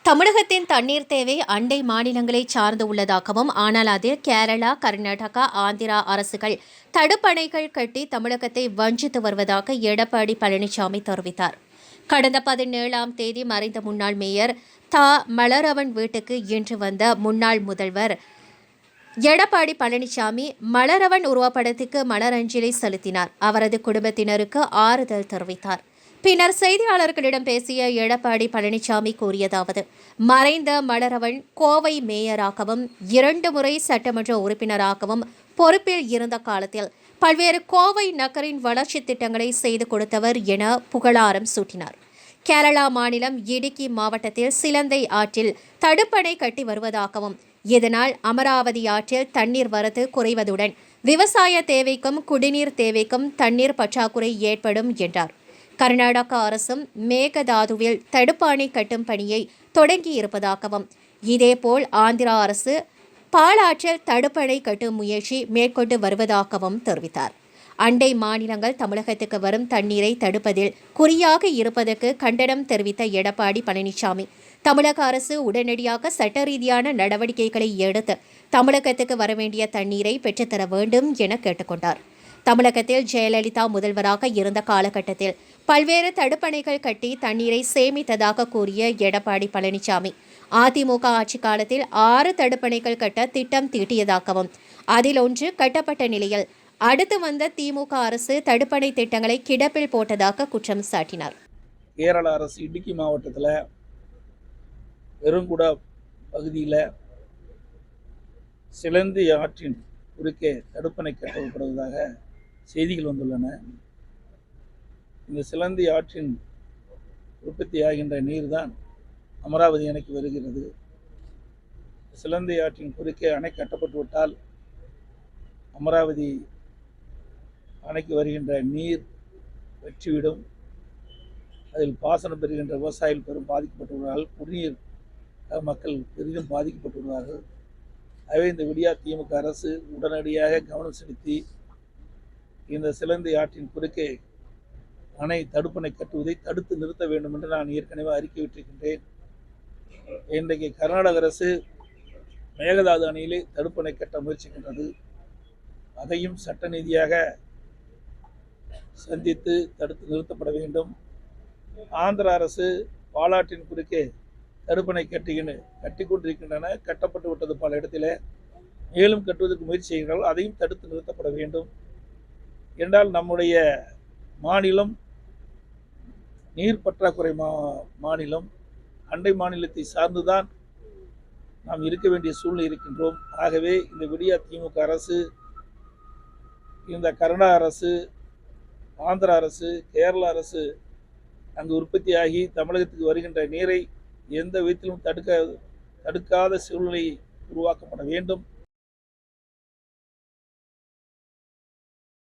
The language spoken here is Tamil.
தமிழகத்தின் தண்ணீர் தேவை அண்டை மாநிலங்களை சார்ந்து உள்ளதாகவும், ஆனால் அதில் கேரளா, கர்நாடகா, ஆந்திரா அரசுகள் தடுப்பணைகள் கட்டி தமிழகத்தை வஞ்சித்து வருவதாக எடப்பாடி பழனிசாமி தெரிவித்தார். கடந்த 17ஆம் தேதி மறைந்த முன்னாள் மேயர் மலரவன் வீட்டுக்கு இன்று வந்த முன்னாள் முதல்வர் எடப்பாடி பழனிசாமி மலரவன் உருவப்படத்துக்கு மலரஞ்சலி செலுத்தினார். அவரது குடும்பத்தினருக்கு ஆறுதல் தெரிவித்தார். பின்னர் செய்தியாளர்களிடம் பேசிய எடப்பாடி பழனிசாமி கூறியதாவது: மறைந்த மலரவன் கோவை மேயராகவும் 2 முறை சட்டமன்ற உறுப்பினராகவும் பொறுப்பில் இருந்த காலத்தில் பல்வேறு கோவை நகரின் வளர்ச்சி திட்டங்களை செய்து கொடுத்தவர் என புகழாரம் சூட்டினார். கேரளா மாநிலம் இடுக்கி மாவட்டத்தில் சிலந்தை ஆற்றில் தடுப்பணை கட்டி வருவதாகவும், இதனால் அமராவதி ஆற்றில் தண்ணீர் வரத்து குறைவதுடன் விவசாய தேவைக்கும் குடிநீர் தேவைக்கும் தண்ணீர் பற்றாக்குறை ஏற்படும் என்றார். கர்நாடக அரசும் மேகதாதுவில் தடுப்பணை கட்டும் பணியை தொடங்கியிருப்பதாகவும், இதேபோல் ஆந்திரா அரசு பாலாற்றில் தடுப்பணை கட்டும் முயற்சி மேற்கொண்டு வருவதாகவும் தெரிவித்தார். அண்டை மாநிலங்கள் தமிழகத்துக்கு வரும் தண்ணீரை தடுப்பதில் குறியாக இருப்பதற்கு கண்டனம் தெரிவித்த எடப்பாடி பழனிசாமி, தமிழக அரசு உடனடியாக சட்ட ரீதியான நடவடிக்கைகளை எடுத்து தமிழகத்துக்கு வரவேண்டிய தண்ணீரை பெற்றுத்தர வேண்டும் என கேட்டுக்கொண்டார். தமிழகத்தில் ஜெயலலிதா முதல்வராக இருந்த காலகட்டத்தில் பல்வேறு தடுப்பணைகள் கட்டி தண்ணீரை சேமித்ததாக கூறிய எடப்பாடி பழனிசாமி, அதிமுக ஆட்சி காலத்தில் 6 தடுப்பணைகள் கட்ட திட்டம் தீட்டியதாகவும், அதில் ஒன்று கட்டப்பட்ட நிலையில் அடுத்து வந்த திமுக அரசு தடுப்பணை திட்டங்களை கிடப்பில் போட்டதாக குற்றம் சாட்டினார். கேரள அரசு இடுக்கி மாவட்டத்தில் பெருங்குடா பகுதியில் சிலந்தி ஆற்றின் குறுக்கே தடுப்பணை கட்டப்படுவதாக செய்திகள் வந்துள்ளன. இந்த சிலந்தி ஆற்றின் உற்பத்தி ஆகின்ற நீர்தான் அமராவதி அணைக்கு வருகிறது. சிலந்தி ஆற்றின் குறுக்கே அணை கட்டப்பட்டுவிட்டால் அமராவதி அணைக்கு வருகின்ற நீர் வெற்றிவிடும். அதில் பாசனம் பெறுகின்ற விவசாயிகள் பெரும் பாதிக்கப்பட்டுள்ளார்கள். குடிநீர் மக்கள் பெரிதும் பாதிக்கப்பட்டுள்ளார்கள். ஆகவே இந்த விடியா திமுக அரசு உடனடியாக கவனம் செலுத்தி இந்த சிலந்தி ஆற்றின் குறுக்கே அணை தடுப்பணை கட்டுவதை தடுத்து நிறுத்த வேண்டும் என்று நான் ஏற்கனவே அறிக்கை விட்டிருக்கின்றேன். இன்றைக்கு கர்நாடக அரசு மேகதாது அணையிலே தடுப்பணை கட்ட முயற்சிக்கின்றது. அதையும் சட்ட நீதியாக சந்தித்து தடுத்து நிறுத்தப்பட வேண்டும். ஆந்திர அரசு பாலாற்றின் குறுக்கே தடுப்பணை கட்டி கொண்டிருக்கின்றன. கட்டப்பட்டு விட்டது பல இடத்திலே, மேலும் கட்டுவதற்கு முயற்சி செய்கிறார்கள். அதையும் தடுத்து நிறுத்தப்பட வேண்டும். என்றால் நம்முடைய மாநிலம் நீர் பற்றாக்குறை மாநிலம். அண்டை மாநிலத்தை சார்ந்துதான் நாம் இருக்க வேண்டிய சூழ்நிலை இருக்கின்றோம். ஆகவே இந்த விடியா திமுக அரசு, இந்த கர்நாடக அரசு, ஆந்திர அரசு, கேரள அரசு அங்கு உற்பத்தியாகி தமிழகத்துக்கு வருகின்ற நீரை எந்த விதத்திலும் தடுக்காத சூழ்நிலை உருவாக்கப்பட வேண்டும்.